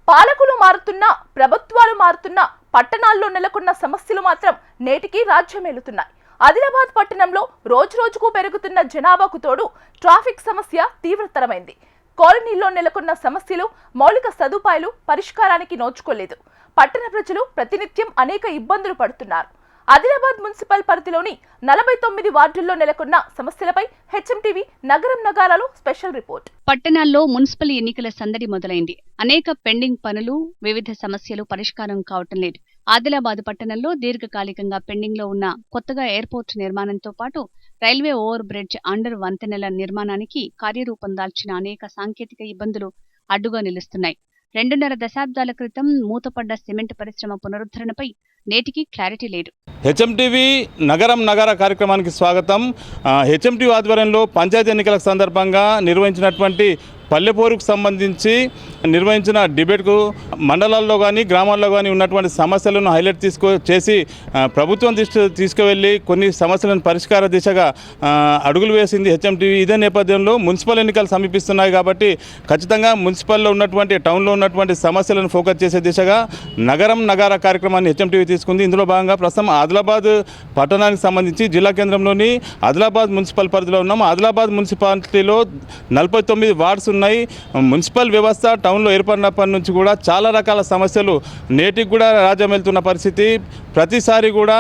పాలకులు మారుతున్నా, ప్రభుత్వాలు మారుతున్నా పట్టణాల్లో నెలకొన్న సమస్యలు మాత్రం నేటికి రాజ్యమేలుతున్నాయి. ఆదిలాబాద్ పట్టణంలో రోజురోజుకు పెరుగుతున్న జనాభాకు తోడు ట్రాఫిక్ సమస్య తీవ్రతరమైంది. కాలనీల్లో నెలకొన్న సమస్యలు, మౌలిక సదుపాయాలు పరిష్కారానికి నోచుకోలేదు. పట్టణ ప్రజలు ప్రతినిత్యం అనేక ఇబ్బందులు పడుతున్నారు. ఆదిలాబాద్ మున్సిపల్ పరిధిలోని 49 వార్డుల్లో నెలకొన్న సమస్యలపై హెచ్ఎంటీవీ నగరం నగారాలో స్పెషల్ రిపోర్ట్. పట్టణాల్లో మున్సిపల్ ఎన్నికల సందడి మొదలైంది. అనేక పెండింగ్ పనులు, వివిధ సమస్యలు పరిష్కారం కావటం లేదు. ఆదిలాబాద్ పట్టణంలో దీర్ఘకాలికంగా పెండింగ్ లో ఉన్న కొత్తగా ఎయిర్పోర్ట్ నిర్మాణంతో పాటు రైల్వే ఓవర్ బ్రిడ్జ్, అండర్ వంతెనల నిర్మాణానికి కార్యరూపం దాల్చిన అనేక సాంకేతిక ఇబ్బందులు అడ్డుగా నిలుస్తున్నాయి. 2.5 దశాబ్దాల క్రితం మూతపడ్డ సిమెంట్ పరిశ్రమ పునరుద్ధరణపై నేటికి క్లారిటీ లేదు. హెచ్ఎంటీవీ నగరం నగర కార్యక్రమానికి స్వాగతం. హెచ్ఎంటీవీ ఆధ్వర్యంలో పంచాయతీ ఎన్నికల సందర్భంగా నిర్వహించినటువంటి పల్లెపోరుకు సంబంధించి నిర్వహించిన డిబేట్కు మండలాల్లో కానీ గ్రామాల్లో కానీ ఉన్నటువంటి సమస్యలను హైలైట్ చేసి ప్రభుత్వం తీసుకువెళ్ళి కొన్ని సమస్యలను పరిష్కార దిశగా అడుగులు వేసింది హెచ్ఎంటీవీ. ఇదే నేపథ్యంలో మున్సిపల్ ఎన్నికలు సమీపిస్తున్నాయి కాబట్టి ఖచ్చితంగా మున్సిపల్లో ఉన్నటువంటి టౌన్లో ఉన్నటువంటి సమస్యలను ఫోకస్ చేసే దిశగా నగరం నగర కార్యక్రమాన్ని హెచ్ఎంటీవీ తీసుకుంది. ఇందులో భాగంగా ప్రస్తుతం ఆదిలాబాద్ పట్టణానికి సంబంధించి జిల్లా కేంద్రంలోని ఆదిలాబాద్ మున్సిపల్ పరిధిలో ఉన్నాం. ఆదిలాబాద్ మున్సిపాలిటీలో 49 వార్డ్స్ ఉన్నాయి. మున్సిపల్ వ్యవస్థ టౌన్లో ఏర్పడినప్పటి నుంచి కూడా చాలా రకాల సమస్యలు నేటికి కూడా రాజ్యం వెళ్తున్న పరిస్థితి. ప్రతిసారి కూడా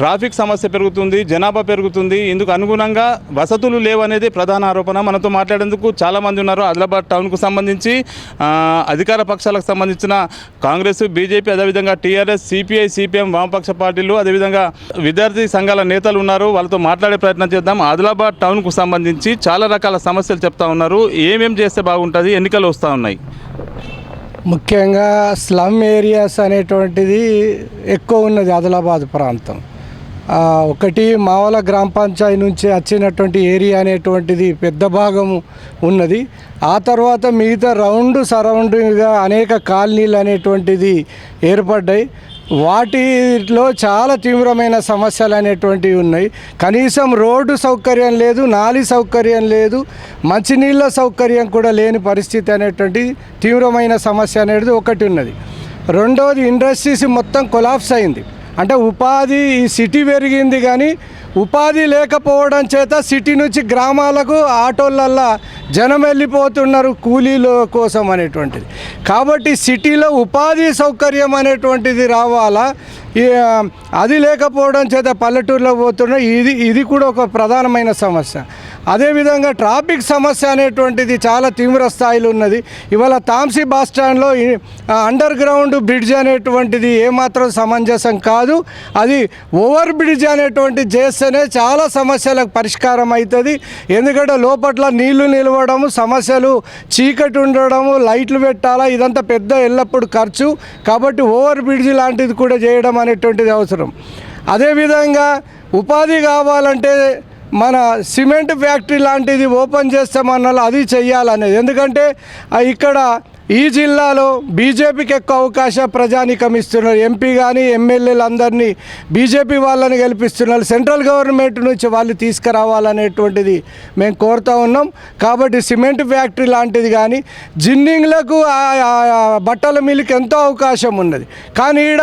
ట్రాఫిక్ సమస్య పెరుగుతుంది, జనాభా పెరుగుతుంది. ఇందుకు అనుగుణంగా వసతులు లేవనేది ప్రధాన ఆరోపణ. మనతో మాట్లాడేందుకు చాలామంది ఉన్నారు. ఆదిలాబాద్ టౌన్కు సంబంధించి అధికార పక్షాలకు సంబంధించిన కాంగ్రెస్, బీజేపీ, అదేవిధంగా టీఆర్ఎస్, సిపిఐ, సిపిఎం వామపక్ష పార్టీలు, అదేవిధంగా విద్యార్థి సంఘాల నేతలు ఉన్నారు. వాళ్ళతో మాట్లాడే ప్రయత్నం చేద్దాం. ఆదిలాబాద్ టౌన్కు సంబంధించి చాలా రకాల సమస్యలు చెప్తా ఉన్నారు. ఏమేం చేస్తే బాగుంటుంది? ఎన్నికలు వస్తూ ఉన్నాయి. ముఖ్యంగా స్లమ్ ఏరియాస్ అనేటువంటిది ఎక్కువ ఉన్నది ఆదిలాబాద్ ప్రాంతం. ఒకటి మావల గ్రామ పంచాయతీ నుంచి వచ్చినటువంటి ఏరియా అనేటువంటిది పెద్ద భాగం ఉన్నది. ఆ తర్వాత మిగతా సరౌండింగ్గా అనేక కాలనీలు అనేటువంటిది ఏర్పడ్డాయి. వాటిలో చాలా తీవ్రమైన సమస్యలు అనేటువంటివి ఉన్నాయి. కనీసం రోడ్డు సౌకర్యం లేదు, నాలి సౌకర్యం లేదు, మంచినీళ్ళ సౌకర్యం కూడా లేని పరిస్థితి అనేటువంటి తీవ్రమైన సమస్య అనేది ఒకటి ఉన్నది. రెండవది, ఇండస్ట్రీస్ మొత్తం కొలాప్స్ అయింది. అంటే ఉపాధి, ఈ సిటీ పెరిగింది కానీ ఉపాధి లేకపోవడం చేత సిటీ నుంచి గ్రామాలకు ఆటోలల్లో జనం వెళ్ళిపోతున్నారు కూలీల కోసం అనేటువంటిది. కాబట్టి సిటీలో ఉపాధి సౌకర్యం అనేటువంటిది రావాలా, అది లేకపోవడం చేత పల్లెటూరులో పోతున్నారు. ఇది కూడా ఒక ప్రధానమైన సమస్య. అదేవిధంగా ట్రాఫిక్ సమస్య అనేటువంటిది చాలా తీవ్ర స్థాయిలో ఉన్నది. ఇవాళ తాంసీ బస్ స్టాండ్లో అండర్ గ్రౌండ్ బ్రిడ్జ్ అనేటువంటిది ఏమాత్రం సమంజసం కాదు. అది ఓవర్ బ్రిడ్జ్ అనేటువంటిది చేస్తేనే చాలా సమస్యలకు పరిష్కారం అవుతుంది. ఎందుకంటే లోపట్ల నీళ్లు నిలవడము, సమస్యలు, చీకటి ఉండడము, లైట్లు పెట్టాలా, ఇదంతా పెద్ద ఎల్లప్పుడు ఖర్చు. కాబట్టి ఓవర్ బ్రిడ్జ్ లాంటిది కూడా చేయడం అనేటువంటిది అవసరం. అదేవిధంగా ఉపాధి కావాలంటే మన సిమెంట్ ఫ్యాక్టరీ లాంటిది ఓపెన్ చేస్తామన్నా అది చెయ్యాలనేది. ఎందుకంటే ఇక్కడ ఈ జిల్లాలో బీజేపీకి ఎక్కువ అవకాశం ప్రజానీకం ఇస్తున్నారు. ఎంపీ కానీ ఎమ్మెల్యేలు అందరినీ బీజేపీ వాళ్ళని గెలిపిస్తున్నారు. సెంట్రల్ గవర్నమెంట్ నుంచి వాళ్ళు తీసుకురావాలనేటువంటిది మేము కోరుతూ ఉన్నాం. కాబట్టి సిమెంట్ ఫ్యాక్టరీ లాంటిది కానీ, జిన్నింగ్లకు బట్టల మిల్లుకి ఎంతో అవకాశం ఉన్నది. కానీ ఈడ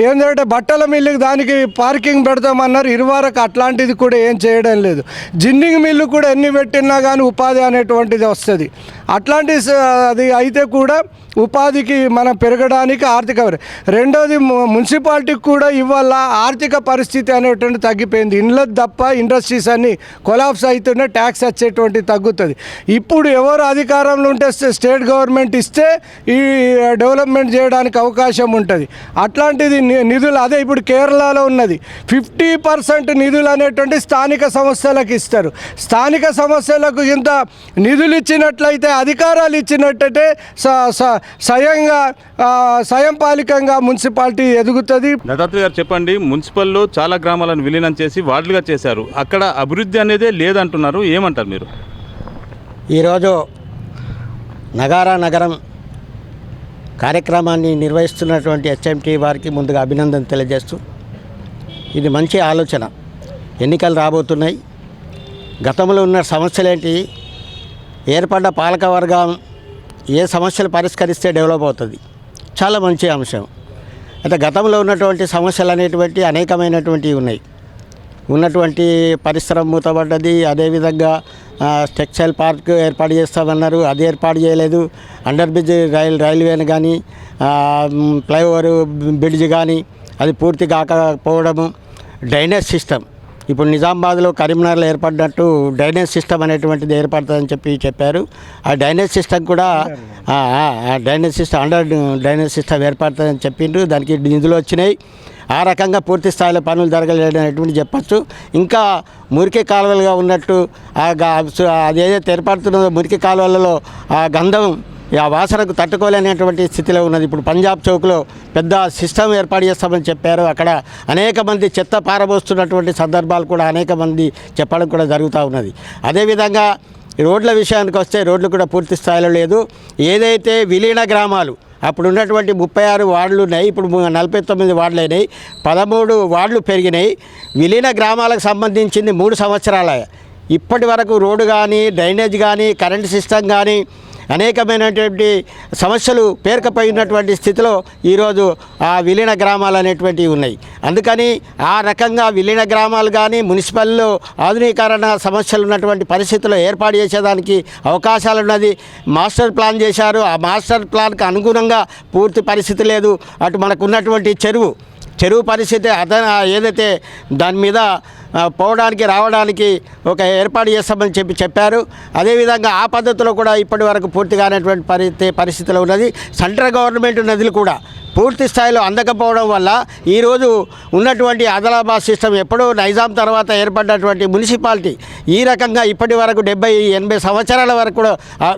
ఏంటంటే బట్టల మిల్లుకి దానికి పార్కింగ్ పెడతామన్నారు. ఇరువరకు అట్లాంటిది కూడా ఏం చేయడం లేదు. జిన్నింగ్ మిల్లు కూడా ఎన్ని పెట్టినా కానీ ఉపాధి అనేటువంటిది వస్తుంది. అట్లాంటి అది అయితే కూడా ఉపాధికి మనం పెరగడానికి ఆర్థిక. రెండోది, మున్సిపాలిటీకి కూడా ఇవాళ ఆర్థిక పరిస్థితి అనేటువంటి తగ్గిపోయింది. ఇండ్లకు తప్ప ఇండస్ట్రీస్ అన్నీ కొలాప్స్ అవుతుంటే ట్యాక్స్ వచ్చేటువంటి తగ్గుతుంది. ఇప్పుడు ఎవరు అధికారంలో ఉంటే స్టేట్ గవర్నమెంట్ ఇస్తే ఈ డెవలప్మెంట్ చేయడానికి అవకాశం ఉంటుంది. అట్లాంటిది నిధులు అదే ఇప్పుడు కేరళలో ఉన్నది. 50% నిధులు అనేటువంటి స్థానిక సంస్థలకు ఇస్తారు. స్థానిక సంస్థలకు ఇంత నిధులు ఇచ్చినట్లయితే, అధికారాలు ఇచ్చినట్టయితే స్వయంపాలికంగా మున్సిపాలిటీ ఎదుగుతుంది. దత్తాత్రేయ గారు చెప్పండి, మున్సిపల్లో చాలా గ్రామాలను విలీనం చేసి వార్డులుగా చేశారు. అక్కడ అభివృద్ధి అనేదే లేదంటున్నారు. ఏమంటారు మీరు? ఈరోజు నగరం కార్యక్రమాన్ని నిర్వహిస్తున్నటువంటి హెచ్ఎంటీ వారికి ముందుగా అభినందన తెలియజేస్తూ, ఇది మంచి ఆలోచన. ఎన్నికలు రాబోతున్నాయి. గతంలో ఉన్న సమస్యలేంటి, ఏర్పడ్డ పాలకవర్గం ఏ సమస్యలు పరిష్కరిస్తే డెవలప్ అవుతుంది, చాలా మంచి అంశం. అయితే గతంలో ఉన్నటువంటి సమస్యలు అనేటువంటి అనేకమైనటువంటివి ఉన్నాయి. ఉన్నటువంటి పరిశ్రమ మూతపడ్డది. అదేవిధంగా టెక్స్టైల్ పార్క్ ఏర్పాటు చేస్తామన్నారు, అది ఏర్పాటు చేయలేదు. అండర్ బ్రిడ్జ్ రైల్వేని కానీ ఫ్లైఓవర్ బ్రిడ్జ్ కానీ అది పూర్తి కాకపోవడము. డ్రైనేజ్ సిస్టమ్ ఇప్పుడు నిజామాబాద్లో కరీంనగర్లో ఏర్పడినట్టు డ్రైనేజ్ సిస్టమ్ అనేటువంటిది ఏర్పడుతుందని చెప్పారు. ఆ డ్రైనేజ్ సిస్టమ్ కూడా drainage system under drainage system ఏర్పడుతుందని చెప్పిండ్రు. దానికి నిధులు వచ్చినాయి. ఆ రకంగా పూర్తి స్థాయిలో పనులు జరగలేదనేటువంటి చెప్పచ్చు. ఇంకా మురికి కాలువలుగా ఉన్నట్టు అదేదైతే ఏర్పడుతున్నదో మురికి కాలువలలో ఆ గంధం ఆ వాసనకు తట్టుకోలేనటువంటి స్థితిలో ఉన్నది. ఇప్పుడు పంజాబ్ చౌక్లో పెద్ద సిస్టమ్ ఏర్పాటు చేస్తామని చెప్పారు. అక్కడ అనేక మంది చెత్త పారబోస్తున్నటువంటి సందర్భాలు కూడా అనేక మంది చెప్పడం కూడా జరుగుతూ ఉన్నది. అదేవిధంగా రోడ్ల విషయానికి వస్తే రోడ్లు కూడా పూర్తి స్థాయిలో లేదు. ఏదైతే విలీన గ్రామాలు అప్పుడు ఉన్నటువంటి 36 వార్డులు ఉన్నాయి, ఇప్పుడు 49 వార్డులు అయినాయి, 13 వార్డులు పెరిగినాయి. విలీన గ్రామాలకు సంబంధించింది 3 సంవత్సరాల ఇప్పటి వరకు రోడ్డు కానీ డ్రైనేజ్ కానీ కరెంటు సిస్టమ్ కానీ అనేకమైనటువంటి సమస్యలు పేరుకపోయినటువంటి స్థితిలో ఈరోజు ఆ విలీన గ్రామాలు అనేటువంటివి ఉన్నాయి. అందుకని ఆ రకంగా విలీన గ్రామాలు కానీ మున్సిపల్లో ఆధునీకరణ సమస్యలు ఉన్నటువంటి పరిస్థితుల్లో ఏర్పాటు చేసేదానికి అవకాశాలు ఉన్నది. మాస్టర్ ప్లాన్ చేశారు. ఆ మాస్టర్ ప్లాన్కి అనుగుణంగా పూర్తి పరిస్థితి లేదు. అటు మనకు ఉన్నటువంటి చెరువు పరిస్థితి ఏదైతే దాని మీద పోవడానికి రావడానికి ఒక ఏర్పాటు చేస్తామని చెప్పారు. అదేవిధంగా ఆ పద్ధతిలో కూడా ఇప్పటి వరకు పూర్తిగానేటువంటి పరిస్థితిలో ఉన్నది. సెంట్రల్ గవర్నమెంట్ నిధులు కూడా పూర్తి స్థాయిలో అందకపోవడం వల్ల ఈరోజు ఉన్నటువంటి ఆదిలాబాద్ సిస్టమ్ ఎప్పుడో నైజాం తర్వాత ఏర్పడినటువంటి మున్సిపాలిటీ ఈ రకంగా ఇప్పటి వరకు 70-80 సంవత్సరాల వరకు కూడా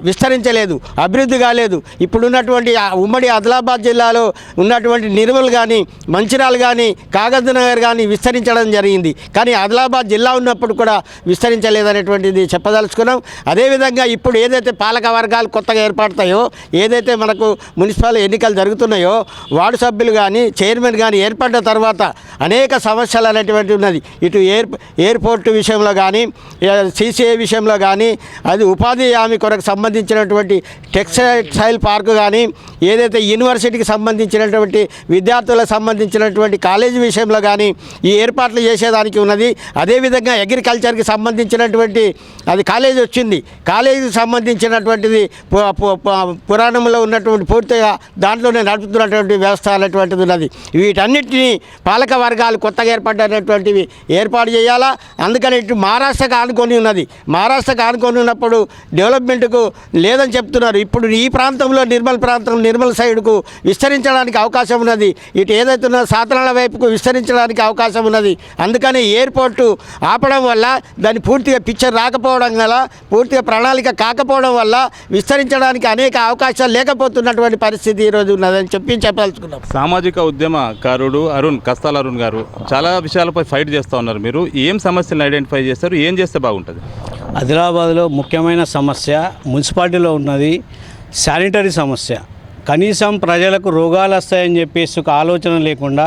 విస్తరించలేదు, అభివృద్ధి కాలేదు. ఇప్పుడున్నటువంటి ఉమ్మడి ఆదిలాబాద్ జిల్లాలో ఉన్నటువంటి నిర్మల్ కానీ మంచిర్యాల కానీ కాగజ్నగర్ కానీ విస్తరించడం జరిగింది. కానీ ఆదిలాబాద్ జిల్లా ఉన్నప్పుడు కూడా విస్తరించలేదనేటువంటిది చెప్పదలుచుకున్నాం. అదేవిధంగా ఇప్పుడు ఏదైతే పాలక వర్గాలు కొత్తగా ఏర్పడతాయో, ఏదైతే మనకు మున్సిపల్ ఎన్నికలు జరుగుతున్నాయో వార్డు సభ్యులు కానీ చైర్మన్ కానీ ఏర్పడిన తర్వాత అనేక సమస్యలు అనేటువంటి ఉన్నది. ఇటు ఎయిర్పోర్టు విషయంలో కానీ సిసిఐ విషయంలో కానీ అది ఉపాధి హామీ కొరకు సంబంధించినటువంటి టెక్స్టైల్ పార్కు కానీ ఏదైతే యూనివర్సిటీకి సంబంధించినటువంటి విద్యార్థులకు సంబంధించినటువంటి కాలేజీ విషయంలో కానీ ఈ ఏర్పాట్లు చేసేదానికి ఉన్నది. అదేవిధంగా అగ్రికల్చర్కి సంబంధించినటువంటి అది కాలేజీ వచ్చింది, కాలేజీకి సంబంధించినటువంటిది పురాణంలో ఉన్నటువంటి పూర్తిగా దాంట్లోనే నడుపుతున్నటువంటి వ్యవస్థ అనేటువంటిది ఉన్నది. వీటన్నిటినీ పాలక వర్గాలు కొత్తగా ఏర్పడినటువంటివి ఏర్పాటు చేయాలా. అందుకని ఇటు మహారాష్ట్రకు ఆనుకొని ఉన్నది. మహారాష్ట్రకు ఆనుకొని ఉన్నప్పుడు డెవలప్మెంట్కు లేదని చెప్తున్నారు. ఇప్పుడు ఈ ప్రాంతంలో నిర్మల్ సైడ్కు విస్తరించడానికి అవకాశం ఉన్నది. ఇటు ఏదైతే ఉన్నదో సాతనాల వైపుకు విస్తరించడానికి అవకాశం ఉన్నది. అందుకని ఎయిర్పోర్టు ఆపడం వల్ల దాన్ని పూర్తిగా పిక్చర్ రాకపోవడం వల్ల పూర్తిగా ప్రణాళిక కాకపోవడం వల్ల విస్తరించడానికి అనేక అవకాశాలు లేకపోతున్నటువంటి పరిస్థితి ఈరోజు ఉన్నదని చెప్పదలుచుకున్నాం. సామాజిక ఉద్యమకారుడు కస్తాల అరుణ్ గారు చాలా విషయాలపై ఫైట్ చేస్తూ ఉన్నారు. మీరు ఏం సమస్యలను ఐడెంటిఫై చేస్తారు, ఏం చేస్తే బాగుంటుంది? ఆదిలాబాద్లో ముఖ్యమైన సమస్య మున్సిపాలిటీలో ఉన్నది శానిటరీ సమస్య. కనీసం ప్రజలకు రోగాలు వస్తాయని చెప్పేసి ఒక ఆలోచన లేకుండా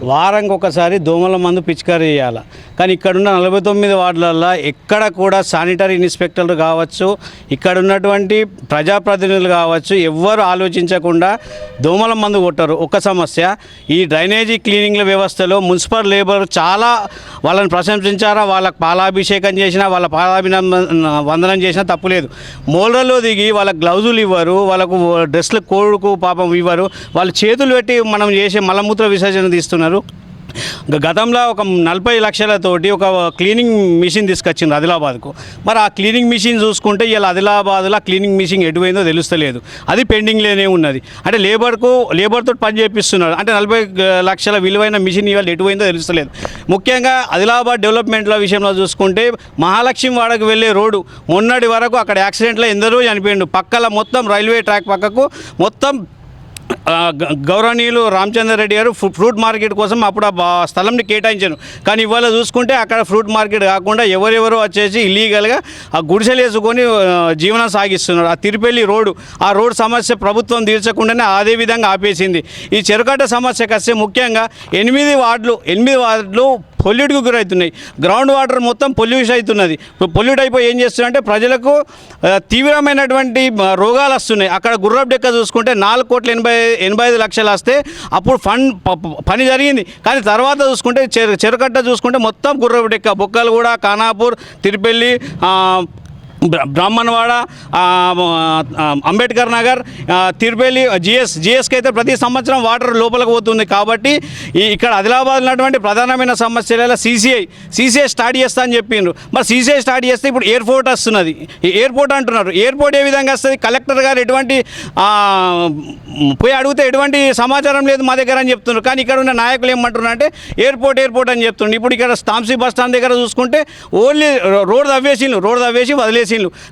వారానికి ఒకసారి దోమల మందు పిచికారీ చేయాలి. కానీ ఇక్కడున్న 49 వార్డులల్లో ఎక్కడ కూడా శానిటరీ ఇన్స్పెక్టర్లు కావచ్చు, ఇక్కడ ఉన్నటువంటి ప్రజాప్రతినిధులు కావచ్చు, ఎవ్వరు ఆలోచించకుండా దోమల మందు కొట్టరు. ఒక సమస్య. ఈ డ్రైనేజీ క్లీనింగ్ల వ్యవస్థలో మున్సిపల్ లేబర్ చాలా వాళ్ళని ప్రశంసించారా, వాళ్ళకి పాలాభిషేకం చేసినా వాళ్ళ వందనం చేసినా తప్పులేదు. మోల్రలో దిగి వాళ్ళకి గ్లౌజులు ఇవ్వరు, వాళ్ళకు డ్రెస్లు కోడుకు పాపం ఇవ్వరు, వాళ్ళు చేతులు పెట్టి మనం చేసే మలమూత్ర విసర్జన తీస్తున్నారు. గతంలో ఒక 40 లక్షలతోటి ఒక క్లీనింగ్ మిషన్ తీసుకొచ్చింది ఆదిలాబాద్కు. మరి ఆ క్లీనింగ్ మిషన్ చూసుకుంటే ఇలా ఆదిలాబాద్లో క్లీనింగ్ మిషన్ ఎటువైందో తెలుస్తలేదు, అది పెండింగ్లోనే ఉన్నది. అంటే లేబర్తో పని చేపిస్తున్నారు. అంటే 40 లక్షల విలువైన మిషన్ ఇవాళ ఎటువైందో తెలుస్తలేదు. ముఖ్యంగా ఆదిలాబాద్ డెవలప్మెంట్ల విషయంలో చూసుకుంటే మహాలక్ష్మి వాడకు వెళ్ళే రోడ్డు మొన్నటి వరకు అక్కడ యాక్సిడెంట్లో ఎందరో చనిపోయిండు. పక్కల మొత్తం రైల్వే ట్రాక్ పక్కకు మొత్తం గౌరవనీయులు రామచందర్ రెడ్డి గారు ఫ్రూట్ మార్కెట్ కోసం అప్పుడు ఆ స్థలంని కేటాయించాను. కానీ ఇవాళ చూసుకుంటే అక్కడ ఫ్రూట్ మార్కెట్ కాకుండా ఎవరెవరో వచ్చేసి ఇల్లీగల్గా ఆ గుడిసెలు వేసుకొని జీవనం సాగిస్తున్నారు. ఆ తిరుపల్లి రోడ్డు, ఆ రోడ్ సమస్య ప్రభుత్వం తీర్చకుండానే అదే విధంగా ఆపేసింది. ఈ చెరుకట్ట సమస్యకు వస్తే ముఖ్యంగా 8 వార్డులు పొల్యూట్కి గురవుతున్నాయి. గ్రౌండ్ వాటర్ మొత్తం పొల్యూషన్ అవుతున్నది. పొల్యూట్ అయిపోయి ఏం చేస్తున్నారంటే ప్రజలకు తీవ్రమైనటువంటి రోగాలు వస్తున్నాయి. అక్కడ గుర్రపు డెక్క చూసుకుంటే 4,85,00,000 వస్తే అప్పుడు పని జరిగింది. కానీ తర్వాత చూసుకుంటే చెరుకట్ట చూసుకుంటే మొత్తం గుర్రపు డెక్క, బొక్కలు కూడా, ఖానాపూర్, తిరుపల్లి, బ్రాహ్మణవాడ, అంబేద్కర్ నగర్, తిరుపల్లి, జిఎస్కి అయితే ప్రతి సంవత్సరం వాటర్ లోపలికి పోతుంది. కాబట్టి ఇక్కడ ఆదిలాబాద్ ఉన్నటువంటి ప్రధానమైన సమస్యల సీసీఐ స్టార్ట్ చేస్తా అని చెప్పిండ్రు. మరి సీసీఐ స్టార్ట్ చేస్తే ఇప్పుడు ఎయిర్పోర్ట్ వస్తున్నది. ఎయిర్పోర్ట్ అంటున్నారు. ఎయిర్పోర్ట్ ఏ విధంగా వస్తుంది? కలెక్టర్ గారు ఎటువంటి పోయి అడిగితే ఎటువంటి సమాచారం లేదు మా దగ్గర అని చెప్తున్నారు. కానీ ఇక్కడ ఉన్న నాయకులు ఏమంటున్నారు అంటే ఎయిర్పోర్ట్ అని చెప్తున్నారు. ఇప్పుడు ఇక్కడ తాంసీ బస్ స్టాండ్ దగ్గర చూసుకుంటే ఓన్లీ రోడ్ తవ్వేసి వదిలేసి.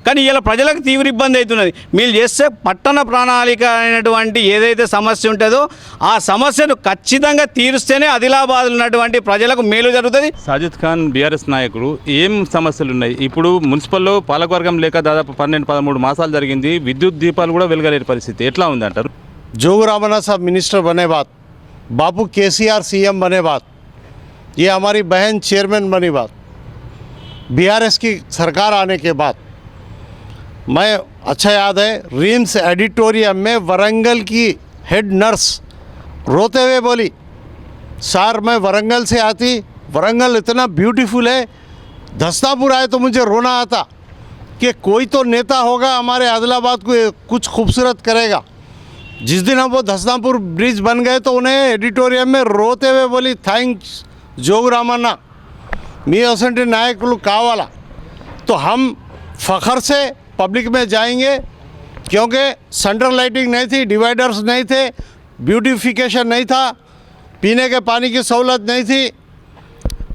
కానీ ఇలా ప్రజలకు తీవ్ర ఇబ్బంది అవుతున్నది. మీరు చేస్తే పట్టణ ప్రణాళిక అయినటువంటి ఏదైతే సమస్య ఉంటుందో ఆ సమస్యను ఖచ్చితంగా తీరుస్తేనే ఆదిలాబాద్ ఉన్నటువంటి ప్రజలకు మేలు జరుగుతుంది. సాజిద్ ఖాన్ బీఆర్ఎస్ నాయకుడు ఏం సమస్యలు ఉన్నాయి? ఇప్పుడు మున్సిపల్లో పాలకవర్గం లేక దాదాపు 12-13 మాసాలు జరిగింది. విద్యుత్ దీపాలు కూడా వెలగలేని పరిస్థితి ఎట్లా ఉంది అంటారు? जोग रामन्ना साहब मिनिस्टर बने बाद, बापू केसीआर सीएम बने बाद, ये हमारी बहन चेयरमैन बनी बात, बीआरएस की सरकार आने के बाद, मैं अच्छा याद है रिम्स एडिटोरियम में वरंगल की हेड नर्स रोते हुए बोली, सर मैं वरंगल से आती, वरंगल इतना ब्यूटीफुल है, धस्तापुर आए तो मुझे रोना आता कि कोई तो नेता होगा हमारे आदिलाबाद को कुछ खूबसूरत करेगा. जिस दिन हम वो धस्तापुर ब्रिज बन गए तो उन्हें एडिटोरियम में रोते हुए बोली, थैंक्स जोग रामन्ना, मी असंटी नायकुलु कावाला. तो हम फ़ख्र से पब्लिक में जाएंगे क्योंकि सेंट्रल लाइटिंग नहीं थी, डिवाइडर्स नहीं थे, ब्यूटिफिकेशन नहीं था, पीने के पानी की सहूलत नहीं थी.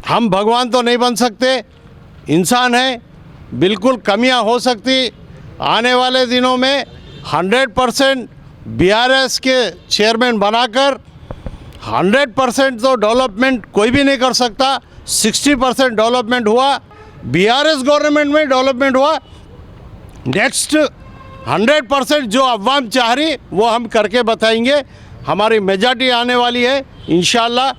हम भगवान तो नहीं बन सकते, इंसान है, बिल्कुल कमियां हो सकती. आने वाले दिनों में 100% बीआरएस के चेयरमैन बनाकर 100% तो डेवलपमेंट कोई भी नहीं कर सकता. 60% डेवलपमेंट हुआ, बीआरएस गवर्नमेंट में डेवलपमेंट हुआ. नेक्स्ट 100% जो अवाम चाह रही वो हम करके बताएंगे. हमारी मेजॉरिटी आने वाली है इंशाल्लाह.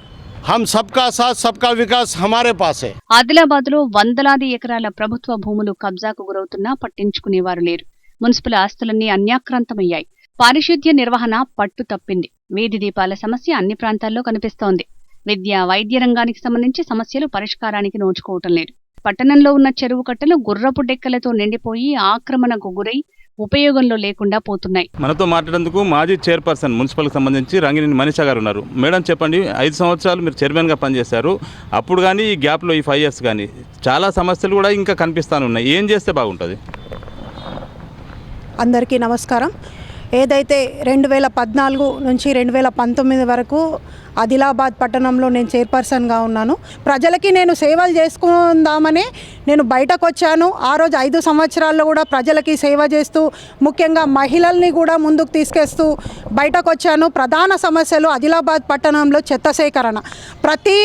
हम सबका साथ सबका विकास हमारे पास है. ఆదిలాబాద్లో వందలాది ఎకరాల ప్రభుత్వ భూములు కబ్జాకు గురవుతున్నా పట్టించుకునేవారు లేరు. మున్సిపల్ ఆస్తులన్నీ అన్యాక్రాంతమయ్యాయి. పారిశుద్ధ్య నిర్వహణ పట్టు తప్పింది. వీధి దీపాల సమస్య అన్ని ప్రాంతాల్లో కనిపిస్తోంది. విద్య, వైద్య రంగానికి సంబంధించి సమస్యలు పరిష్కారానికి నోచుకోవటం లేదు. పట్టణంలో ఉన్న చెరువు కట్టలు గుర్రపు డెక్కలతో నిండిపోయి ఆక్రమణకు గురై ఉపయోగంలో లేకుండా పోతున్నాయి. మనతో మాట్లాడేందుకు మాజీ చైర్పర్సన్ మున్సిపల్కి సంబంధించి రంగినేని మనీషా గారు ఉన్నారు. మేడం చెప్పండి, 5 సంవత్సరాలు మీరు చైర్మన్గా పనిచేశారు. అప్పుడు కానీ ఈ గ్యాప్లో ఈ 5 years కానీ చాలా సమస్యలు కూడా ఇంకా కనిపిస్తాను ఉన్నాయి. ఏం చేస్తే బాగుంటుంది? అందరికీ నమస్కారం. ఏదైతే 2014 నుంచి 2019 వరకు ఆదిలాబాద్ పట్టణంలో నేను చైర్పర్సన్గా ఉన్నాను. ప్రజలకి నేను సేవలు చేసుకుందామని నేను బయటకు వచ్చాను. ఆ రోజు 5 సంవత్సరాల్లో కూడా ప్రజలకి సేవ చేస్తూ, ముఖ్యంగా మహిళల్ని కూడా ముందుకు తీసుకెస్తూ బయటకు వచ్చాను. ప్రధాన సమస్యలు ఆదిలాబాద్ పట్టణంలో చెత్త సేకరణ. ప్రతి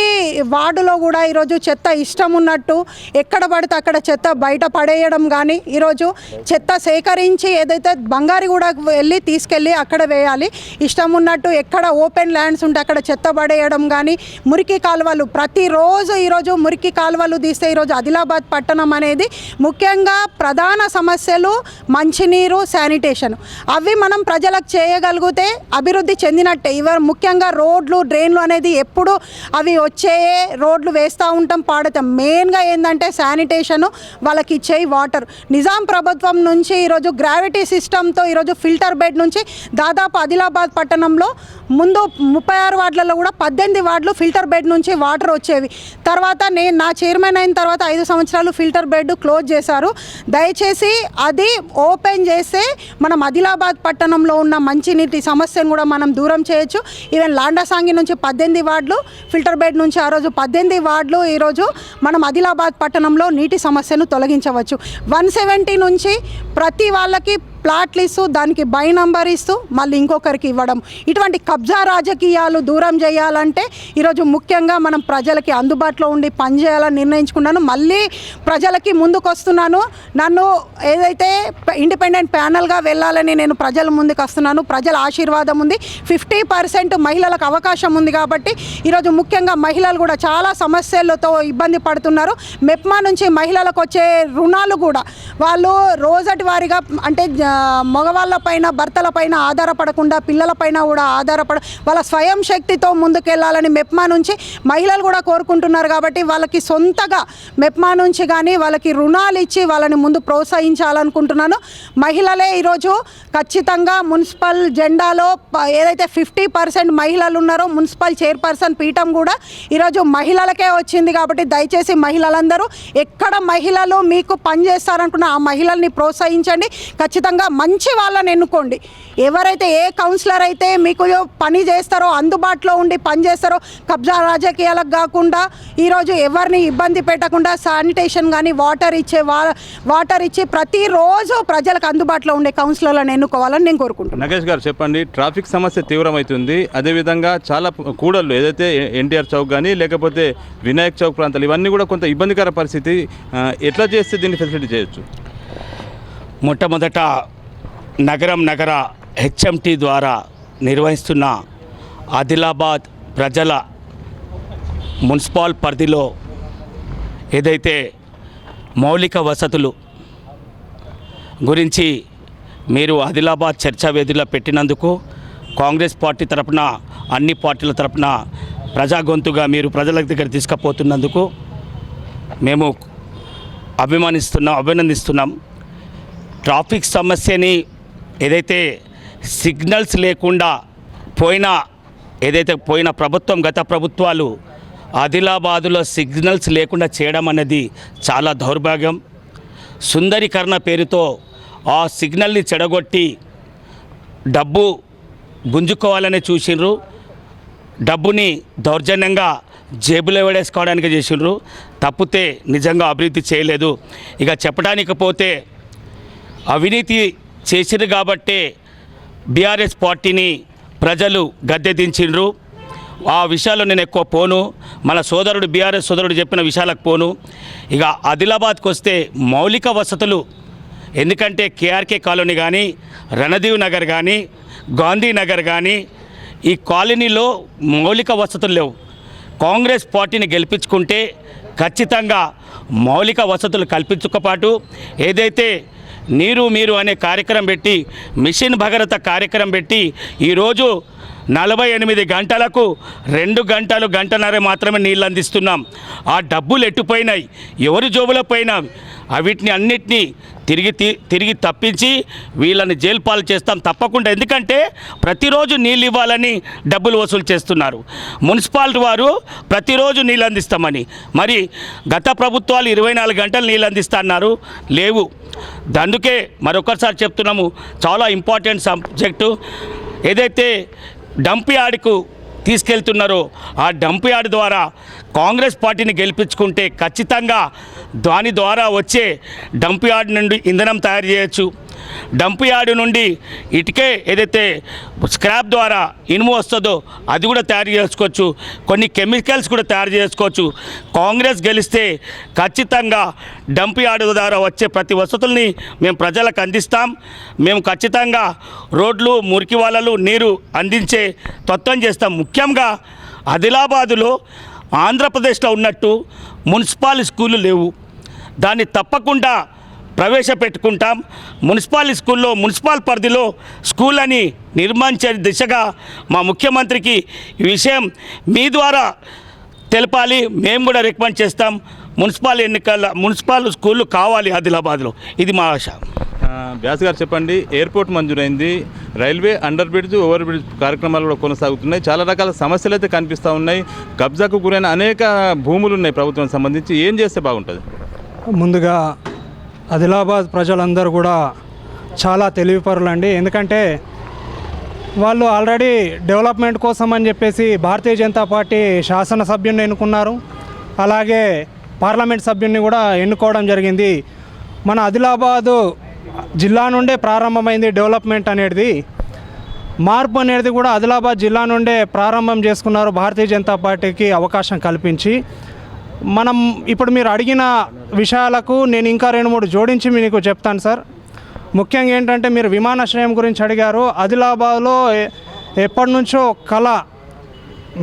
వార్డులో కూడా ఈరోజు చెత్త ఇష్టం ఉన్నట్టు ఎక్కడ పడితే అక్కడ చెత్త బయట పడేయడం కానీ, ఈరోజు చెత్త సేకరించి ఏదైతే బంగారిగూడకు వెళ్ళి తీసుకెళ్ళి అక్కడ వేయాలి, ఇష్టం ఉన్నట్టు ఎక్కడ ఓపెన్ ల్యాండ్స్ ఉంటే అక్కడ చెత్త పడేయడం కానీ, మురికి కాలువలు ప్రతిరోజు ఈరోజు మురికి కాలువలు తీస్తే ఈరోజు ఆదిలాబాద్ పట్టణం అనేది ముఖ్యంగా ప్రధాన సమస్యలు మంచినీరు, శానిటేషన్. అవి మనం ప్రజలకు చేయగలిగితే అభివృద్ధి చెందినట్టే. ముఖ్యంగా రోడ్లు, డ్రైన్లు అనేది ఎప్పుడు అవి వచ్చేయే రోడ్లు వేస్తూ ఉంటాం, పాడుతాం. మెయిన్గా ఏంటంటే శానిటేషను, వాళ్ళకి ఇచ్చే వాటర్. నిజాం ప్రభుత్వం నుంచి ఈరోజు గ్రావిటీ సిస్టంతో ఈరోజు ఫిల్టర్ బెడ్ నుంచి దాదాపు ఆదిలాబాద్ పట్టణంలో ముందు 36 వార్డులలో కూడా 18 వార్డులు ఫిల్టర్ బెడ్ నుంచి వాటర్ వచ్చేవి. తర్వాత నా చైర్మన్ అయిన తర్వాత 5 సంవత్సరాలు ఫిల్టర్ బెడ్ క్లోజ్ చేశారు. దయచేసి అది ఓపెన్ చేస్తే మనం ఆదిలాబాద్ పట్టణంలో ఉన్న మంచినీటి సమస్యను కూడా మనం దూరం చేయొచ్చు. ఈవెన్ లాండాసాంగి నుంచి 18 వార్డులు ఫిల్టర్ బెడ్ నుంచి ఆ రోజు 18 వార్డులు ఈరోజు మనం ఆదిలాబాద్ పట్టణంలో నీటి సమస్యను తొలగించవచ్చు. 170 నుంచి ప్రతి వాళ్ళకి ప్లాట్లు ఇస్తూ దానికి బై నంబర్ ఇస్తూ మళ్ళీ ఇంకొకరికి ఇవ్వడం, ఇటువంటి కబ్జా రాజకీయాలు దూరం చేయాలంటే ఈరోజు ముఖ్యంగా మనం ప్రజలకి అందుబాటులో ఉండి పనిచేయాలని నిర్ణయించుకున్నాను. మళ్ళీ ప్రజలకి ముందుకు వస్తున్నాను. నన్ను ఏదైతే ఇండిపెండెంట్ ప్యానల్గా వెళ్ళాలని నేను ప్రజల ముందుకు వస్తున్నాను. ప్రజల ఆశీర్వాదం ఉంది. 50% మహిళలకు అవకాశం ఉంది కాబట్టి ఈరోజు ముఖ్యంగా మహిళలు కూడా చాలా సమస్యలతో ఇబ్బంది పడుతున్నారు. మెప్మా నుంచి మహిళలకు వచ్చే రుణాలు కూడా వాళ్ళు రోజటి వారీగా అంటే మగవాళ్ళ పైన భర్తల పైన ఆధారపడకుండా పిల్లల పైన కూడా వాళ్ళ స్వయం శక్తితో ముందుకెళ్ళాలని మెప్మా నుంచి మహిళలు కూడా కోరుకుంటున్నారు. కాబట్టి వాళ్ళకి సొంతగా మెప్మా నుంచి కానీ వాళ్ళకి రుణాలు ఇచ్చి వాళ్ళని ముందు ప్రోత్సహించాలనుకుంటున్నాను. మహిళలే ఈరోజు ఖచ్చితంగా మున్సిపల్ జెండాలో ఏదైతే 50% మహిళలు ఉన్నారో మున్సిపల్ చైర్పర్సన్ పీఠం కూడా ఈరోజు మహిళలకే వచ్చింది. కాబట్టి దయచేసి మహిళలందరూ ఎక్కడ మహిళలు మీకు పనిచేస్తారనుకున్న ఆ మహిళల్ని ప్రోత్సహించండి. ఖచ్చితంగా మంచి వాళ్ళని ఎన్నుకోండి. ఎవరైతే ఏ కౌన్సిలర్ అయితే మీకు పని చేస్తారో అందుబాటులో ఉండి పనిచేస్తారో కబ్జా రాజకీయాలకు కాకుండా ఈరోజు ఎవరిని ఇబ్బంది పెట్టకుండా శానిటేషన్ కానీ వాటర్ ఇచ్చి ప్రతిరోజు ప్రజలకు అందుబాటులో ఉండే కౌన్సిలర్లను ఎన్నుకోవాలని నేను కోరుకుంటున్నాను. నగేష్ గారు చెప్పండి, ట్రాఫిక్ సమస్య తీవ్రమవుతుంది. అదేవిధంగా చాలా కూడళ్ళు ఏదైతే ఎన్టీఆర్ చౌక్ కానీ లేకపోతే వినాయక్ చౌక్ ప్రాంతాలు ఇవన్నీ కూడా కొంత ఇబ్బందికర పరిస్థితి. ఎట్లా చేస్తే దీన్ని ఫెసిలిటీ చేయొచ్చు? మొట్టమొదట నగర హెచ్ఎంటీ ద్వారా నిర్వహిస్తున్న ఆదిలాబాద్ ప్రజల మున్సిపల్ పరిధిలో ఏదైతే మౌలిక వసతులు గురించి మీరు ఆదిలాబాద్ చర్చా వేదికలో పెట్టినందుకు కాంగ్రెస్ పార్టీ తరపున అన్ని పార్టీల తరపున ప్రజా గొంతుగా మీరు ప్రజల దగ్గర తీసుకుపోతున్నందుకు మేము అభినందిస్తున్నాం. ట్రాఫిక్ సమస్యని ఏదైతే సిగ్నల్స్ లేకుండా పోయిన ప్రభుత్వం గత ప్రభుత్వాలు ఆదిలాబాదులో సిగ్నల్స్ లేకుండా చేయడం అనేది చాలా దౌర్భాగ్యం. సుందరీకరణ పేరుతో ఆ సిగ్నల్ని చెడగొట్టి డబ్బు గుంజుకోవాలని చూసిండ్రు. డబ్బుని దౌర్జన్యంగా జేబులో వేడేసుకోవడానికి చేసిండ్రు. తప్పితే నిజంగా అభివృద్ధి చేయలేదు. ఇక చెప్పడానికి పోతే అవినీతి చేసిరు కాబట్టే బీఆర్ఎస్ పార్టీని ప్రజలు గద్దె దించిండ్రు. ఆ విషయాల్లో నేను ఎక్కువ పోను. మన బీఆర్ఎస్ సోదరుడు చెప్పిన విషయాలకు పోను. ఇక ఆదిలాబాద్కి వస్తే మౌలిక వసతులు, ఎందుకంటే కేఆర్కే కాలనీ కానీ రణదీవ్ నగర్ కానీ గాంధీ నగర్ కానీ ఈ కాలనీలో మౌలిక వసతులు లేవు. కాంగ్రెస్ పార్టీని గెలిపించుకుంటే ఖచ్చితంగా మౌలిక వసతులు కల్పించకపోతే ఏదైతే మీరు అనే కార్యక్రమం పెట్టి మిషన్ భగీరథ కార్యక్రమం పెట్టి ఈరోజు 48 గంటలకు 2 గంటలు గంటన్నర మాత్రమే నీళ్ళు అందిస్తున్నాం. ఆ డబ్బులు ఎట్టుపోయినాయి, ఎవరి జోబులో పోయినా వీటిని అన్నిటినీ తిరిగి తప్పించి వీళ్ళని జైలు పాలు చేస్తాం తప్పకుండా. ఎందుకంటే ప్రతిరోజు నీళ్ళు ఇవ్వాలని డబ్బులు వసూలు చేస్తున్నారు. మున్సిపాలిటీ వారు ప్రతిరోజు నీళ్ళు అందిస్తామని, మరి గత ప్రభుత్వాలు 24 గంటలు నీళ్ళు అందిస్తా అన్నారు, లేవు. అందుకే మరొకసారి చెప్తున్నాము, చాలా ఇంపార్టెంట్ సబ్జెక్టు. ఏదైతే డంప్ యార్డ్కు తీసుకెళ్తున్నారో ఆ డంప్ యార్డ్ ద్వారా కాంగ్రెస్ పార్టీని గెలిపించుకుంటే ఖచ్చితంగా దాని ద్వారా వచ్చే డంప్ యార్డ్ నుండి ఇంధనం తయారు చేయొచ్చు. డంప్ యార్డ్ నుండి ఇటుకే ఏదైతే స్క్రాప్ ద్వారా ఇనుము వస్తుందో అది కూడా తయారు చేసుకోవచ్చు. కొన్ని కెమికల్స్ కూడా తయారు చేసుకోవచ్చు. కాంగ్రెస్ గెలిస్తే ఖచ్చితంగా డంప్ యార్డ్ ద్వారా వచ్చే ప్రతి వసతుల్ని మేము ప్రజలకు అందిస్తాం. మేము ఖచ్చితంగా రోడ్లు, మురికి వాలలు, నీరు అందించే తత్వం చేస్తాం. ముఖ్యంగా ఆదిలాబాదులో ఆంధ్రప్రదేశ్లో ఉన్నట్టు మున్సిపల్ స్కూళ్ళు లేవు. దాన్ని తప్పకుండా ప్రవేశపెట్టుకుంటాం. మున్సిపల్ స్కూల్లో మున్సిపల్ పరిధిలో స్కూల్ అని నిర్మించే దిశగా మా ముఖ్యమంత్రికి ఈ విషయం మీ ద్వారా తెలపాలి. మేము కూడా రికమెండ్ చేస్తాం. మున్సిపల్ స్కూళ్ళు కావాలి ఆదిలాబాద్లో, ఇది మా ఆశ. వ్యాస్ గారు చెప్పండి, ఎయిర్పోర్ట్ మంజూరైంది, railway under bridge, over bridge కార్యక్రమాలు కూడా కొనసాగుతున్నాయి. చాలా రకాల సమస్యలు అయితే కనిపిస్తూ ఉన్నాయి. కబ్జాకు గురైన అనేక భూములు ఉన్నాయి ప్రభుత్వానికి సంబంధించి. ఏం చేస్తే బాగుంటుంది? ముందుగా ఆదిలాబాద్ ప్రజలందరూ కూడా చాలా తెలివిపరులండి. ఎందుకంటే వాళ్ళు ఆల్రెడీ డెవలప్మెంట్ కోసం అని చెప్పేసి భారతీయ జనతా పార్టీ శాసనసభ్యుని ఎన్నుకున్నారు, అలాగే పార్లమెంట్ సభ్యుని కూడా ఎన్నుకోవడం జరిగింది. మన ఆదిలాబాదు జిల్లా నుండే ప్రారంభమైంది డెవలప్మెంట్ అనేది. మార్పు అనేది కూడా ఆదిలాబాద్ జిల్లా నుండే ప్రారంభం చేసుకున్నారు భారతీయ జనతా పార్టీకి అవకాశం కల్పించి. మనం ఇప్పుడు మీరు అడిగిన విషయాలకు నేను ఇంకా 2-3 జోడించి మీకు చెప్తాను సార్. ముఖ్యంగా ఏంటంటే మీరు విమానాశ్రయం గురించి అడిగారు. ఆదిలాబాద్లో ఎప్పటి నుంచో కళ,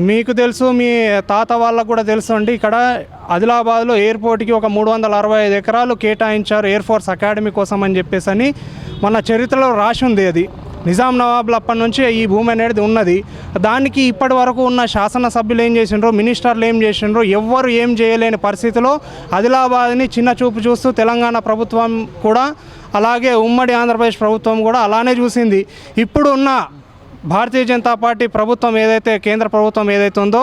మీకు తెలుసు, మీ తాత వాళ్ళకు కూడా తెలుసు అండి. ఇక్కడ ఆదిలాబాద్లో ఎయిర్పోర్ట్కి ఒక 365 ఎకరాలు కేటాయించారు ఎయిర్ ఫోర్స్ అకాడమీ కోసం అని చెప్పేసి అని మన చరిత్రలో రాసి ఉంది. అది నిజాం నవాబుల అప్పటి నుంచి ఈ భూమి అనేది ఉన్నది. దానికి ఇప్పటి వరకు ఉన్న శాసనసభ్యులు ఏం చేసిండ్రో, మినిస్టర్లు ఏం చేసిండ్రో, ఎవ్వరు ఏం చేయలేని పరిస్థితిలో ఆదిలాబాద్ని చిన్న చూపు చూస్తూ తెలంగాణ ప్రభుత్వం కూడా, అలాగే ఉమ్మడి ఆంధ్రప్రదేశ్ ప్రభుత్వం కూడా అలానే చూసింది. ఇప్పుడు ఉన్న భారతీయ జనతా పార్టీ ప్రభుత్వం ఏదైతే, కేంద్ర ప్రభుత్వం ఏదైతే ఉందో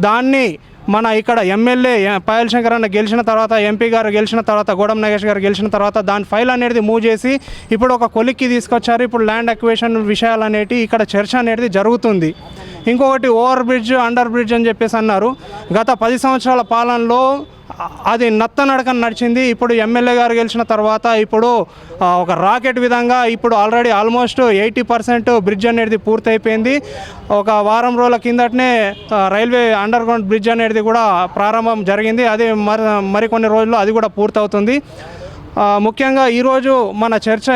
దాన్ని మన ఇక్కడ ఎమ్మెల్యే పాయల్ శంకర్ అన్న గెలిచిన తర్వాత, ఎంపీ గారు గెలిచిన తర్వాత, గోడం నాగేష్ గారు గెలిచిన తర్వాత దాని ఫైల్ అనేది మూవ్ చేసి ఇప్పుడు ఒక కొలిక్కి తీసుకొచ్చారు. ఇప్పుడు ల్యాండ్ అక్విజిషన్ విషయాలు అనేవి ఇక్కడ చర్చ అనేది జరుగుతుంది. ఇంకొకటి ఓవర్ బ్రిడ్జ్, అండర్ బ్రిడ్జ్ అని చెప్పేసి అన్నారు. గత 10 సంవత్సరాల పాలనలో అది నత్తనడకన నడిచింది. ఇప్పుడు ఎమ్మెల్యే గారు గెలిచిన తర్వాత ఇప్పుడు ఒక రాకెట్ విధంగా ఇప్పుడు ఆల్రెడీ ఆల్మోస్ట్ 80% బ్రిడ్జ్ అనేది పూర్తయిపోయింది. ఒక వారం రోజుల కిందటనే రైల్వే అండర్ గ్రౌండ్ బ్రిడ్జ్ అనేది కూడా ప్రారంభం జరిగింది. అది మరికొన్ని రోజుల్లో అది కూడా పూర్తవుతుంది. ముఖ్యంగా ఈరోజు మన చర్చ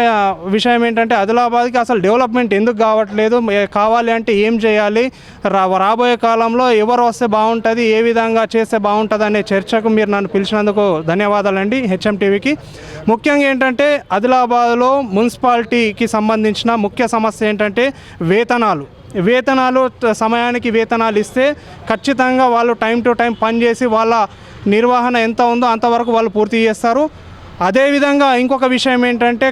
విషయం ఏంటంటే ఆదిలాబాద్కి అసలు డెవలప్మెంట్ ఎందుకు కావట్లేదు, కావాలి అంటే ఏం చేయాలి, రాబోయే కాలంలో ఎవరు వస్తే బాగుంటుంది, ఏ విధంగా చేస్తే బాగుంటుంది అనే చర్చకు మీరు నన్ను పిలిచినందుకు ధన్యవాదాలండి హెచ్ఎంటీవీకి. ముఖ్యంగా ఏంటంటే ఆదిలాబాద్లో మున్సిపాలిటీకి సంబంధించిన ముఖ్య సమస్య ఏంటంటే వేతనాలు సమయానికి వేతనాలు ఇస్తే ఖచ్చితంగా వాళ్ళు టైం టు టైం పనిచేసి వాళ్ళ నిర్వహణ ఎంత ఉందో అంతవరకు వాళ్ళు పూర్తి చేస్తారు. అదేవిధంగా ఇంకొక విషయం ఏంటంటే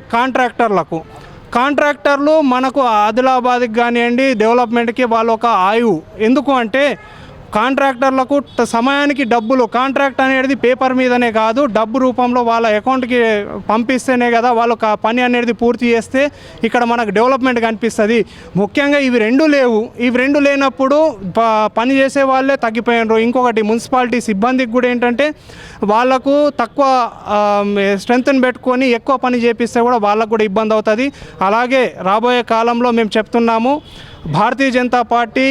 కాంట్రాక్టర్లు మనకు ఆదిలాబాద్కి కానివ్వండి డెవలప్మెంట్కి వాళ్ళు ఒక ఆయువు. ఎందుకు అంటే కాంట్రాక్టర్లకు సమయానికి డబ్బులు, కాంట్రాక్ట్ అనేది పేపర్ మీదనే కాదు, డబ్బు రూపంలో వాళ్ళ అకౌంట్కి పంపిస్తేనే కదా వాళ్ళు పని అనేది పూర్తి చేస్తే ఇక్కడ మనకు డెవలప్మెంట్ కనిపిస్తుంది. ముఖ్యంగా ఇవి రెండు లేవు. ఇవి రెండు లేనప్పుడు పని చేసే వాళ్ళే తగ్గిపోయినారు. ఇంకొకటి మున్సిపాలిటీ సిబ్బందికి కూడా ఏంటంటే వాళ్ళకు తక్కువ స్ట్రెంత్ని పెట్టుకొని ఎక్కువ పని చేపిస్తే కూడా వాళ్ళకు కూడా ఇబ్బంది అవుతుంది. అలాగే రాబోయే కాలంలో మేము చెప్తున్నాము, భారతీయ జనతా పార్టీ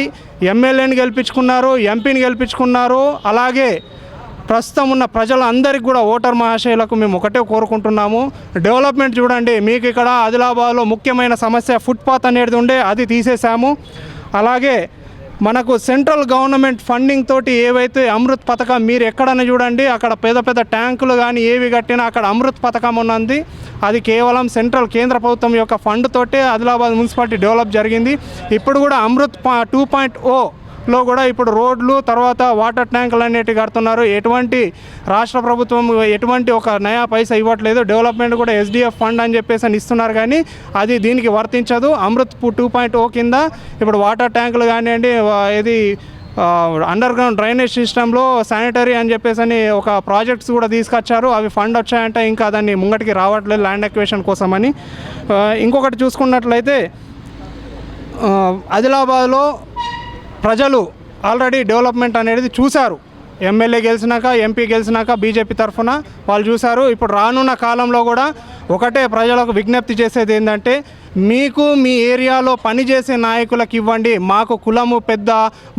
ఎమ్మెల్యేని గెలిపించుకున్నారు, ఎంపీని గెలిపించుకున్నారు. అలాగే ప్రస్తుతం ఉన్న ప్రజలందరికీ కూడా ఓటర్ మహాశయులకు మేము ఒకటే కోరుకుంటున్నాము, డెవలప్మెంట్ చూడండి. మీకు ఇక్కడ ఆదిలాబాద్లో ముఖ్యమైన సమస్య ఫుట్పాత్ అనేది ఉండే, అది తీసేసాము. అలాగే మనకు సెంట్రల్ గవర్నమెంట్ ఫండింగ్ తోటి ఏవైతే అమృత్ పథకం, మీరు ఎక్కడన్నా చూడండి అక్కడ పెద్ద ట్యాంకులు కానీ ఏవి కట్టినా అక్కడ అమృత్ పథకం ఉన్నది. అది కేవలం కేంద్ర ప్రభుత్వం యొక్క ఫండ్ తోటే ఆదిలాబాద్ మున్సిపాలిటీ డెవలప్ జరిగింది. ఇప్పుడు కూడా అమృత్ 2.0లో కూడా ఇప్పుడు రోడ్లు, తర్వాత వాటర్ ట్యాంకులు అనేటివి కడుతున్నారు. ఎటువంటి రాష్ట్ర ప్రభుత్వం ఎటువంటి ఒక నయా పైసా ఇవ్వట్లేదు. డెవలప్మెంట్ కూడా ఎస్డిఎఫ్ ఫండ్ అని చెప్పేసి అని ఇస్తున్నారు, కానీ అది దీనికి వర్తించదు. అమృత్ 2.0 కింద ఇప్పుడు వాటర్ ట్యాంకులు కానివ్వండి, ఇది అండర్ గ్రౌండ్ డ్రైనేజ్ సిస్టంలో శానిటరీ అని చెప్పేసి అని ఒక ప్రాజెక్ట్స్ కూడా తీసుకొచ్చారు. అవి ఫండ్ వచ్చాయంటే ఇంకా దాన్ని ముంగటికి రావట్లేదు ల్యాండ్ అక్విజిషన్ కోసమని. ఇంకొకటి చూసుకున్నట్లయితే ఆదిలాబాద్లో ప్రజలు ఆల్రెడీ డెవలప్మెంట్ అనేది చూశారు. ఎమ్మెల్యే గెలిచినాక, ఎంపీ గెలిచినాక బీజేపీ తరఫున వాళ్ళు చూశారు. ఇప్పుడు రానున్న కాలంలో కూడా ఒకటే ప్రజలకు విజ్ఞప్తి చేసేది ఏంటంటే, మీకు మీ ఏరియాలో పనిచేసే నాయకులకు ఇవ్వండి. మాకు కులము పెద్ద,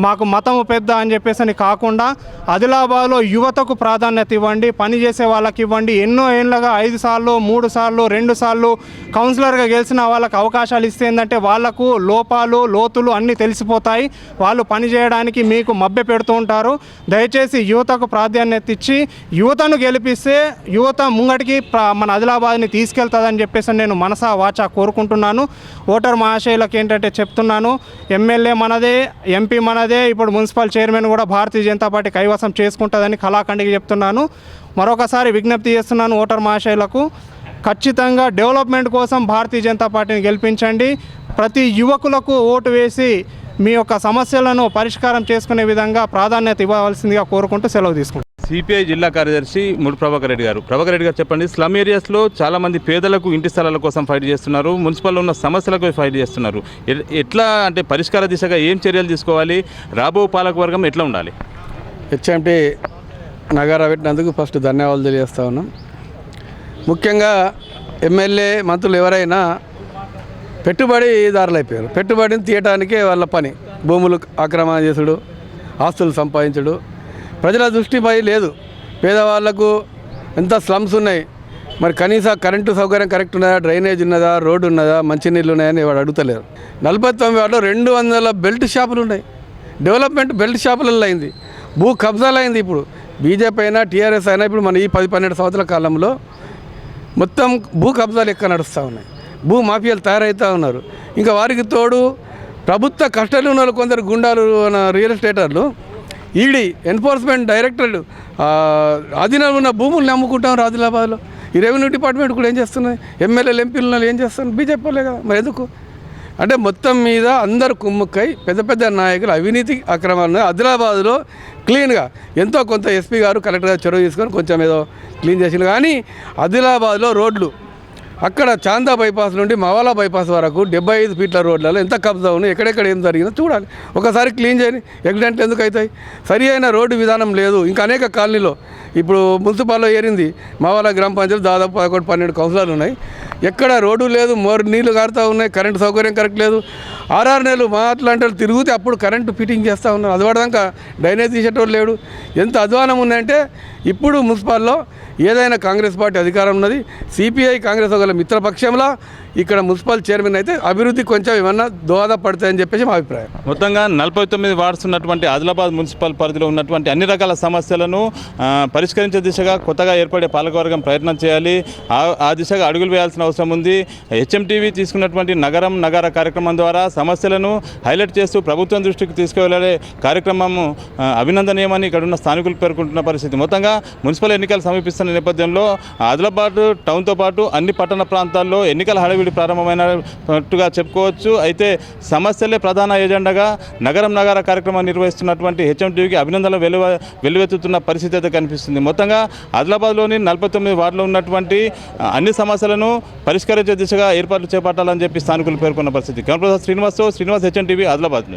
మాకు మతము పెద్ద అని చెప్పేసి అని కాకుండా ఆదిలాబాద్లో యువతకు ప్రాధాన్యత ఇవ్వండి, పనిచేసే వాళ్ళకి ఇవ్వండి. ఎన్నో ఏళ్ళగా 5 సార్లు 3 సార్లు 2 సార్లు కౌన్సిలర్గా గెలిచిన వాళ్ళకి అవకాశాలు ఇస్తే ఏంటంటే వాళ్ళకు లోపాలు లోతులు అన్నీ తెలిసిపోతాయి. వాళ్ళు పనిచేయడానికి మీకు మభ్య పెడుతూ ఉంటారు. దయచేసి యువతకు ప్రాధాన్యత ఇచ్చి యువతను గెలిపిస్తే యువత ముంగటికి మన ఆదిలాబాద్ని తీసుకెళ్తుందని చెప్పేసి నేను మనసా వాచా కోరుకుంటున్నాను. ఓటర్ మహాశయులకు ఏంటంటే చెప్తున్నాను, ఎమ్మెల్యే మనదే, ఎంపీ మనదే, ఇప్పుడు మున్సిపల్ చైర్మన్ కూడా భారతీయ జనతా పార్టీ కైవసం చేసుకుంటుందని కళాఖండికి చెప్తున్నాను. మరొకసారి విజ్ఞప్తి చేస్తున్నాను ఓటర్ మహాశయులకు, ఖచ్చితంగా డెవలప్మెంట్ కోసం భారతీయ జనతా పార్టీని గెలిపించండి. ప్రతి యువకులకు ఓటు వేసి మీ యొక్క సమస్యలను పరిష్కారం చేసుకునే విధంగా ప్రాధాన్యత ఇవ్వవలసిందిగా కోరుకుంటూ సెలవు తీసుకుంటాను. సిపిఐ జిల్లా కార్యదర్శి ముడి ప్రభాకర్ రెడ్డి గారు. ప్రభాకర్ రెడ్డి గారు చెప్పండి, స్లమ్ ఏరియాస్లో చాలామంది పేదలకు ఇంటి స్థలాల కోసం ఫైట్ చేస్తున్నారు, మున్సిపల్లో ఉన్న సమస్యలకు ఫైట్ చేస్తున్నారు. ఎట్లా అంటే పరిష్కార దిశగా ఏం చర్యలు తీసుకోవాలి, రాబో పాలకవర్గం ఎట్లా ఉండాలి? హెచ్ఎంటీ నగర పెట్టినందుకు ఫస్ట్ ధన్యవాదాలు తెలియజేస్తా ఉన్నాం. ముఖ్యంగా ఎమ్మెల్యే మంత్రులు ఎవరైనా పెట్టుబడిదారులు అయిపోయారు. పెట్టుబడిని తీయటానికే వాళ్ళ పని. భూములు ఆక్రమణ చేసుడు, ఆస్తులు సంపాదించుడు. ప్రజల దృష్టిపై లేదు. పేదవాళ్లకు ఎంత స్లమ్స్ ఉన్నాయి, మరి కనీస కరెంటు సౌకర్యం కరెక్ట్ ఉన్నదా, డ్రైనేజ్ ఉన్నదా, రోడ్డు ఉన్నదా, మంచినీళ్ళు ఉన్నాయని వాడు అడుగుతలేరు. 49 వార్డులో 200 బెల్ట్ షాపులు ఉన్నాయి. డెవలప్మెంట్ బెల్ట్ షాపులలో అయింది. భూ కబ్జాలు అయింది. ఇప్పుడు బీజేపీ అయినా టీఆర్ఎస్ అయినా ఇప్పుడు మన ఈ 10-12 సంవత్సరాల కాలంలో మొత్తం భూ కబ్జాలు ఎక్కడ నడుస్తూ ఉన్నాయి. భూ మాఫియాలు తయారవుతూ ఉన్నారు. ఇంకా వారికి తోడు ప్రభుత్వ కస్టడీలో ఉన్న కొందరు గుండాలు, రియల్ ఎస్టేటర్లు, ఈడీ ఎన్ఫోర్స్మెంట్ డైరెక్టరేట్ ఆధీనంలో ఉన్న భూముల్ని అమ్ముకుంటాం ఆదిలాబాద్లో. ఈ రెవెన్యూ డిపార్ట్మెంట్ కూడా ఏం చేస్తున్నాయి, ఎమ్మెల్యేలు ఎంపీలు ఏం చేస్తున్నారు, బీజేపీ వాళ్ళే కదా. మరి ఎందుకు అంటే మొత్తం మీద అందరు కుమ్ముక్కై పెద్ద పెద్ద నాయకులు అవినీతి అక్రమాలు ఆదిలాబాద్లో క్లీన్గా ఎంతో కొంత ఎస్పీ గారు కలెక్టర్ గారు చొరవ తీసుకొని కొంచెం ఏదో క్లీన్ చేసింది. కానీ ఆదిలాబాద్లో రోడ్లు అక్కడ చాందా బైపాస్ నుండి మవాలా బైపాస్ వరకు 75 ఫీట్ల రోడ్లలో ఎంత కబ్జా ఉన్నాయి, ఎక్కడెక్కడ ఏం జరిగిందో చూడాలి. ఒకసారి క్లీన్ చేయని యాక్సిడెంట్లు ఎందుకు అవుతాయి? సరి అయిన రోడ్డు విధానం లేదు. ఇంకా అనేక కాలనీలో ఇప్పుడు మున్సిపాల్లో ఏరింది మవాలా గ్రామ పంచాయతీ దాదాపు 11-12 కౌన్సిలర్లు ఉన్నాయి. ఎక్కడ రోడ్డు లేదు, నీళ్లు కారుతూ ఉన్నాయి, కరెంటు సౌకర్యం కరెక్ట్ లేదు. 6 నెలలు మాట్లాంటి వాళ్ళు తిరుగుతే అప్పుడు కరెంటు ఫిట్టింగ్ చేస్తూ ఉన్నారు. అది పడదాకా డ్రైనేజ్ తీసేటోళ్ళు లేడు. ఎంత అధ్వానం ఉందంటే ఇప్పుడు మున్సిపాల్లో ఏదైనా కాంగ్రెస్ పార్టీ అధికారం ఉన్నది. సిపిఐ కాంగ్రెస్ ఒకవేళ మిత్రపక్షంలో ఇక్కడ మున్సిపల్ చైర్మన్ అయితే అభివృద్ధి కొంచెం ఏమన్నా దోహదపడతాయని చెప్పేసి మా అభిప్రాయం. మొత్తంగా 49 వార్డ్స్ ఉన్నటువంటి ఆదిలాబాద్ మున్సిపల్ పరిధిలో ఉన్నటువంటి అన్ని రకాల సమస్యలను పరిష్కరించే దిశగా కొత్తగా ఏర్పడే పాలకవర్గం ప్రయత్నం చేయాలి. ఆ దిశగా అడుగులు వేయాల్సిన అవసరం ఉంది. హెచ్ఎంటీవీ తీసుకున్నటువంటి నగర కార్యక్రమం ద్వారా సమస్యలను హైలైట్ చేస్తూ ప్రభుత్వం దృష్టికి తీసుకువెళ్ళే కార్యక్రమం అభినందనీయమని ఇక్కడ ఉన్న స్థానికులు పేర్కొంటున్న పరిస్థితి. మొత్తంగా మున్సిపల్ ఎన్నికలు సమీపిస్తున్న నేపథ్యంలో ఆదిలాబాద్ టౌన్తో పాటు అన్ని పట్టణ ప్రాంతాల్లో ఎన్నికల హడావిడి ప్రారంభమైనట్టుగా చెప్పుకోవచ్చు. అయితే సమస్యలే ప్రధాన ఎజెండాగా నగర కార్యక్రమం నిర్వహిస్తున్నటువంటి హెచ్ఎంటీవీకి అభినందనలు వెల్లువెత్తుతున్న పరిస్థితి అయితే కనిపిస్తుంది. మొత్తంగా ఆదిలాబాద్లోని 49 వార్డులో ఉన్నటువంటి అన్ని సమస్యలను పరిష్కరించే దిశగా ఏర్పాట్లు చేపట్టాలని చెప్పి స్థానికులు పేర్కొన్న పరిస్థితి. శ్రీనివాస్ హెచ్ఎంటీవీ ఆదిలాబాద్.